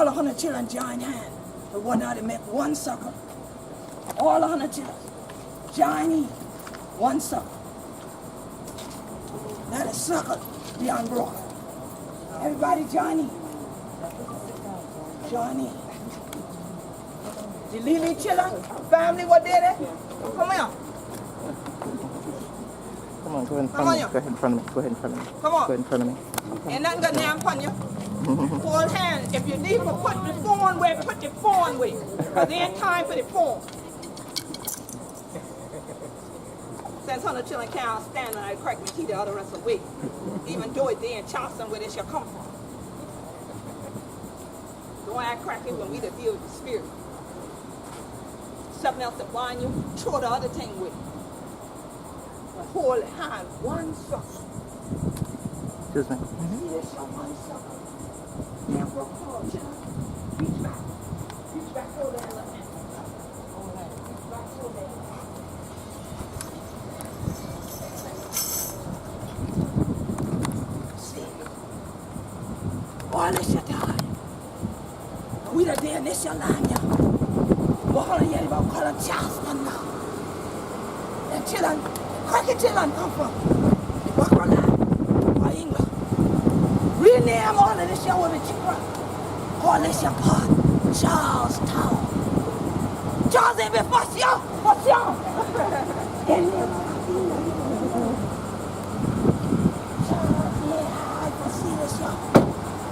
All 100 children join hands. The one out to make one circle. All 100 children join in one circle. Now the circle be unbroken. Everybody join in. Join in. The little children, family, what did it? Come here. Come on, go in front of me. Go ahead in front of me. Go ahead in front of me. Come on. Go ahead in front of me. Ain't nothing gonna damn upon you. Hold hands. If you need to put the phone where, put the phone where. Because there ain't time for the phone. Since 100 children can't stand and I crack my teeth the other rest of the week. Even though it's there in Charleston where they shall come from. Don't act crack it when we to deal with the spirit. Something else to bind you, throw the other thing with. But hold hand, one circle. Excuse me. See this your one circle. Now go forward, children. Reach back. Reach back over there and look at it. Reach back over there. See. All this your time. We the day and this your line, y'all. We're going to hear about calling Charleston now. The children, cracky children come from Buckland or England. Rename all of this young with the children. All this your part, Charlestown. Charles ain't been fussed, y'all. What's y'all? I can see this, y'all.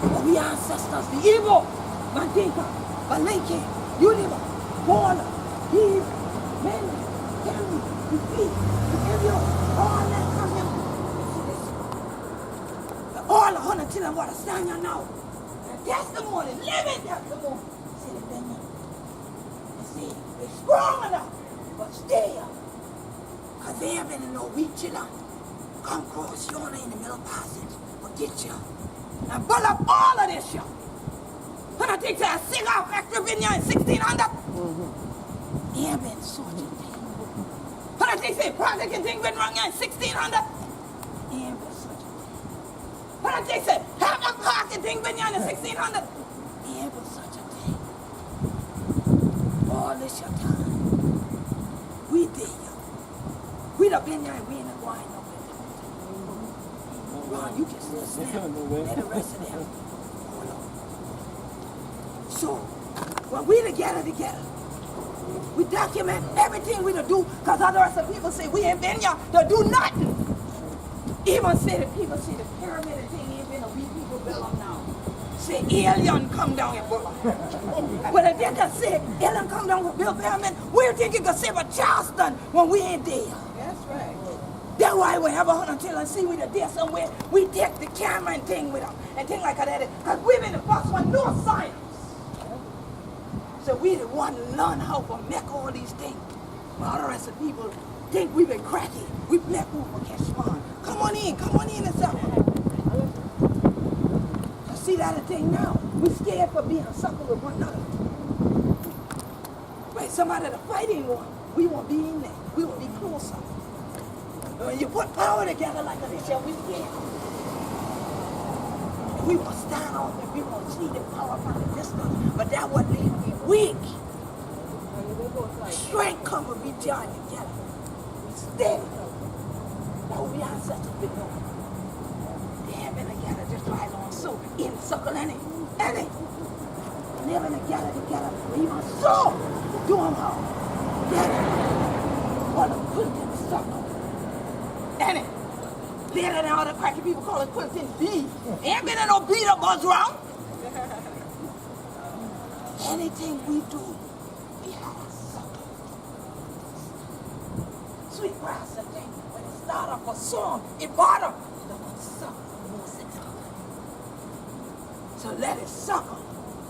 But we ancestors, the Igbo, Mandinka, Balenke, Univa, Gullah, Eve, men, family, the feet, the Indian, all that come here. All 100 children want to stand here now. The testimony, living testimony. See the thing? You see, they're strong enough, but still. Because they have been in no weak children. Come cross yonder in the middle passage, but get you. And build up all of this, y'all. When I take that cigar factory in here in 1600, he ain't been such a thing. When I take that project and thing went wrong here in 1600, he ain't been such a thing. When I take that Hammock Park and thing went here in 1600, he ain't been such a thing. All this your time. We did, y'all. We done been here and we ain't going nowhere. Ron, you can still snap. Let the rest of them. So, when we together, we document everything we do, because other rest of people say we ain't been here to do nothing. Even say the people say the pyramid and thing ain't been a we people build them now. Say alien come down and build them. When they did that say alien come down and build pyramid, we think you can say about Charleston when we ain't there. That's right. That's why whenever until I see we there somewhere, we take the camera and thing with them and thing like that. Because we've been the first one, no science. So we the one learn how to make all these things. But the rest of people think we've been cracking. We black people catch fun. Come on in and something. You see that thing now? We scared for being sucker with one another. Right, somebody to fight in one. We won't be in there. We will be closer. When you put power together like this, we scared. We will stand off and we will see the power from the distance. But that would leave me weak. Strength comes when we join together. We steady. Now we ancestors been doing. They have been together just right on so in circle any. Living together. Even so, do them all. Together. What a Quilton circle. Any. Better than all the cracky people call it Quilton B. Ain't been in no beat up buzz wrong. Anything we do, we have a circle. Sweet grass and thing, when it start up a song, it bottom, the one sucker, more 600. So let it sucker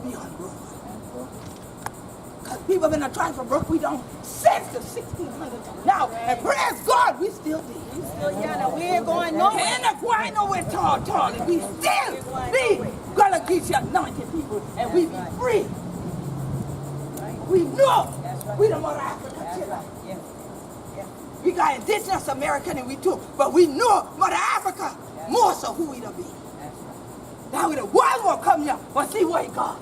be unbroken. Because people have been trying for broke, we don't since the 1600s now. And praise God, we still did. We ain't going nowhere. And that's why I know we're tall. And we still be Gullah Geechee anointed people, and we be free. We know we the Mother Africa children. We got indigenous American and we too, but we know Mother Africa more so who we to be. Now we the world will come here, but see what he got.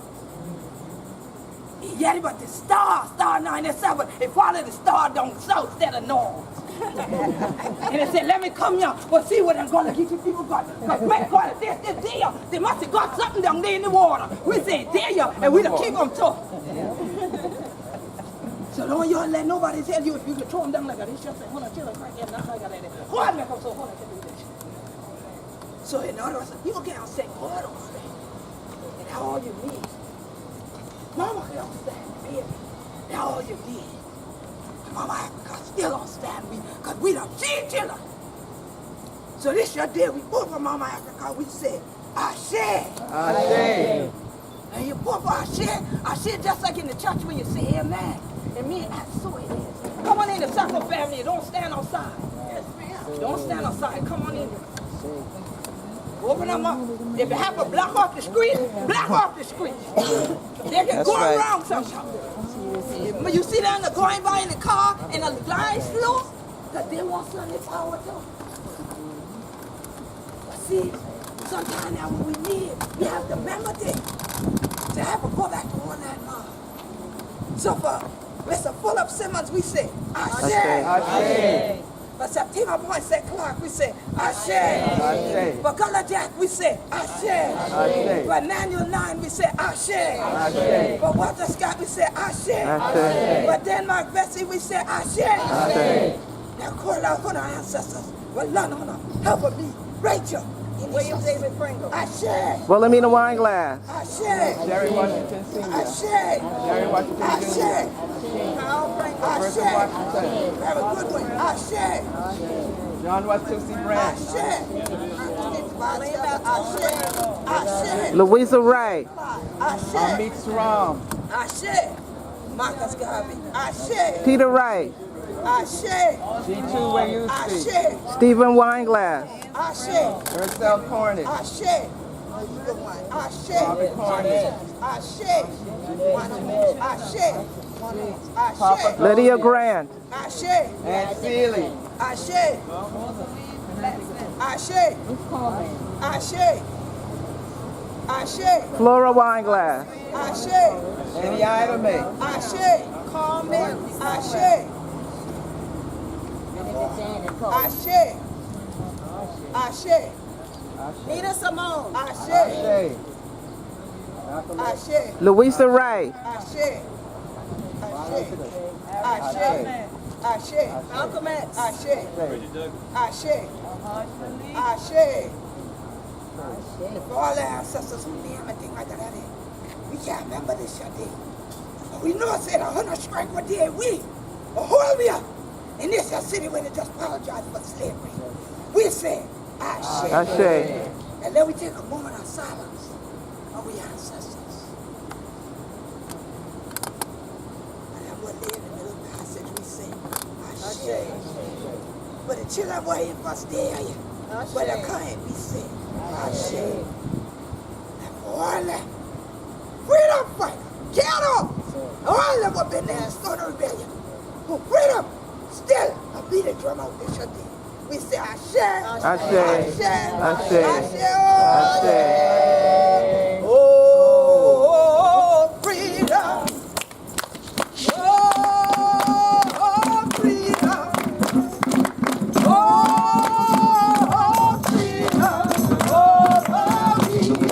Yeah, but the star 97, it followed the star down south instead of north. And they said, let me come here. Well, see what I'm going to get you people got. Because man, call it this, there. They must have got something down there in the water. We say, there, and we don't keep them tough. So don't y'all let nobody tell you if you can throw them down like that. It's just like, hold on, chill, like that, not like that. Hold on, come so, hold on, can do this. So in other words, you can't say, God don't stand. And that's all you need. Mama can't stand, baby. That's all you need. Mama Africa still don't stand me, because we the Geechee. So this your day, we put for Mama Africa, we say, Ashe. Ashe. And you put for Ashe just like in the church when you say amen. And me, that's so it is. Come on in the circle family, don't stand outside. Yes, ma'am. Don't stand outside, come on in. Open them up. If you have to block off the street, block off the street. They can go around sometimes. You see them going by in the car and the line slow, because they want something power too. But see, sometimes now when we need, we have to remember this. To have to go back to one that love. So for Mr. Philip Simmons, we say, Ashe. Ashe. For September Point St. Clark, we say, Ashe. Ashe. For Gullah Jack, we say, Ashe. Ashe. For Nanual 9, we say, Ashe. Ashe. For Walter Scott, we say, Ashe. Ashe. For Denmark Bessie, we say, Ashe. Ashe. Now call out on our ancestors. Well, none on them. Help me. Rachel. William David Pringle. Ashe. Wilhelmina Wineglass. Ashe. Jerry Washington Sr. Ashe. Jerry Washington Ashe. Jr. Carl Pringle. Bertha Ashe. Washington. Very good one. Ashe. John Watusi Brand. Ashe. Ashe. Ashe. Louisa Wright. Ashe. Amit Suram. Ashe. Marcus Garvey. Ashe. Peter Wright. Ashe. G2 Wayusi. Ashe. Stephen Wineglass. Ashe. Ursel Cornish. Ashe. Good one. Ashe. Robert Cornish. Ashe. Ashe. Ashe. Lydia Grant. Ashe. And Seeley. Ashe. Ashe. Ashe. Ashe. Flora Wineglass. Ashe. And Yidame. Ashe. Carmen. Ashe. Ashe. Ashe. Nina Simone. Ashe. Ashe. Ashe. Louisa Wright. Ashe. Ashe. Ashe. Ashe. Malcolm X. Ashe. Ashe. Ashe. For all the ancestors who name and things like that, we can't remember this your day. But we know it said 100 strength were there, we, but who are we up? In this city where they just apologize for slavery. We say, Ashe. Ashe. And then we take a moment of silence of we ancestors. And then we'll live in the little passage we sing, Ashe. But the children were here first day, but the kind we sing, Ashe. And for all that, freedom fighter, get up! All of them have been there and started rebellion. For freedom, still, I beat the drum out this day. We say Ashe, Ashe, Ashe, Ashe, Ashe, Ashe. Oh, freedom. Oh, freedom. Oh, freedom. Oh, freedom.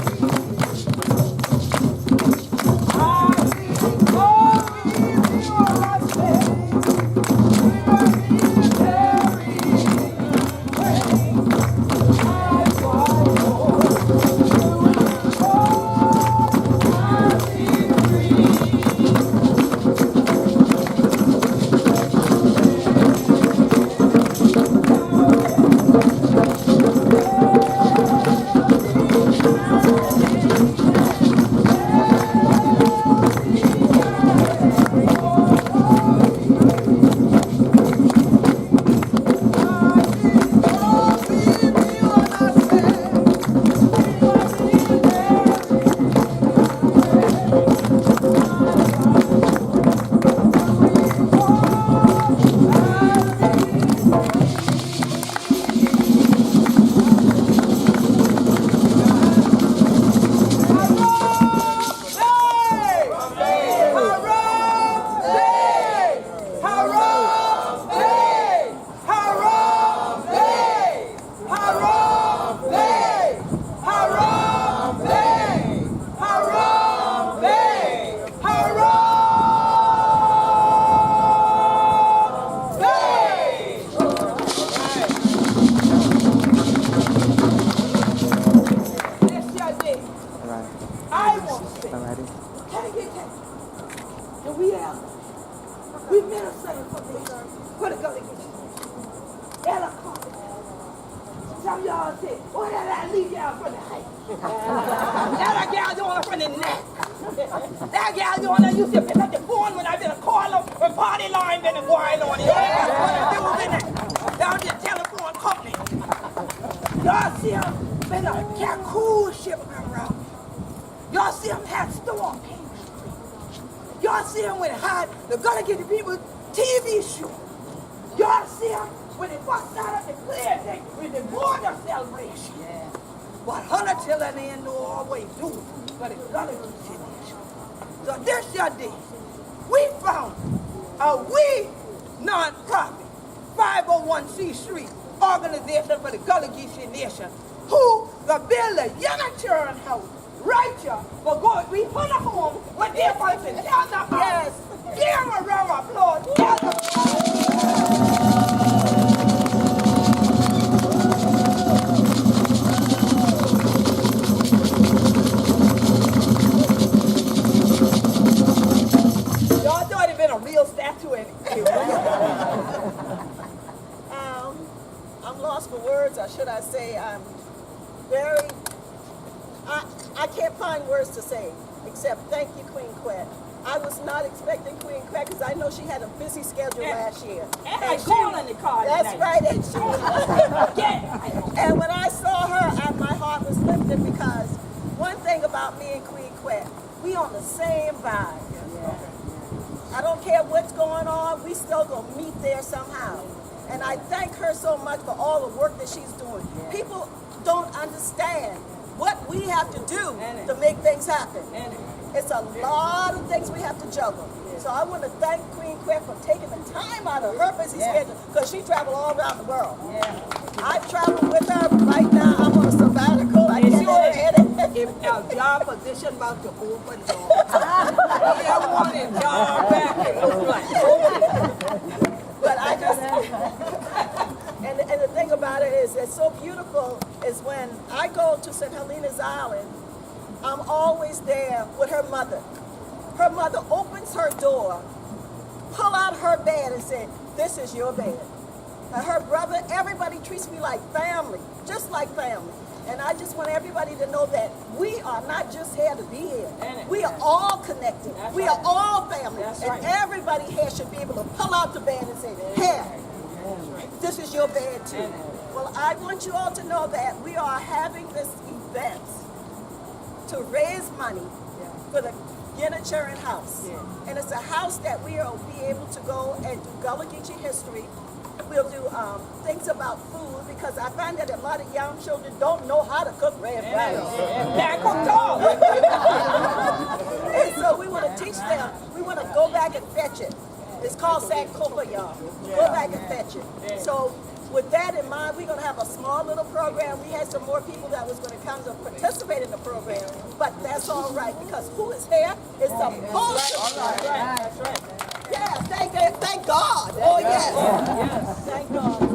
been a saying for me. For the Gullah Geechee. Ella Carter. Some of y'all say, why did I leave y'all from the height? That gal doing from the neck. That gal doing that used to pick up the phone when I been a caller when party line been going on. That's what I do in there. Down the telephone company. Y'all see him been a cruise ship around. Y'all see him had storm. Y'all see him when it had the Gullah Geechee people TV show. Y'all see him when it bust out of the clear day with the border celebration. Yeah. But Hunter till and they know always do for the Gullah Geechee Nation. So this your day. We found a non-profit 501c3 organization for the Gullah Geechee Nation who the build a Yenna Chiren House right here for going. We put a home with their person down the house. Yes. Give them a round of applause. Y'all thought it'd been a real statue in it. I'm lost for words, or should I say I'm I can't find words to say except thank you, Queen Quet. I was not expecting Queen Quet because I know she had a busy schedule last year. And I called on the card. That's right, and she and when I saw her, my heart was lifted because one thing about me and Queen Quet, we on the same vibe. I don't care what's going on, we still gonna meet there somehow. And I thank her so much for all the work that she's doing. People don't understand what we have to do to make things happen. It's a lot of things we have to juggle. So I want to thank Queen Quet for taking the time out of her busy schedule because she traveled all around the world. I've traveled with her. Right now I'm on a sabbatical. I can't go ahead if our job position about to open door. I want a job back and look like but I just and the thing about it is it's so beautiful is when I go to St. Helena's Island, I'm always there with her mother. Her mother opens her door, pull out her bed and say, this is your bed. And her brother, everybody treats me like family, just like family. And I just want everybody to know that we are not just here to be here. We are all connected. We are all family. And everybody here should be able to pull out the bed and say, here, this is your bed too. Well, I want you all to know that we are having this event to raise money for the Yenna Chiren House. And it's a house that we will be able to go and do Gullah Geechee history. We'll do things about food because I find that a lot of young children don't know how to cook red rice. And so we want to teach them. We want to go back and fetch it. It's called Sankofa, y'all. Go back and fetch it. So with that in mind, we're going to have a small little program. We had some more people that was going to come to participate in the program, but that's all right because who is here is the most. That's right. Yeah, thank God. Oh, yes. Thank God.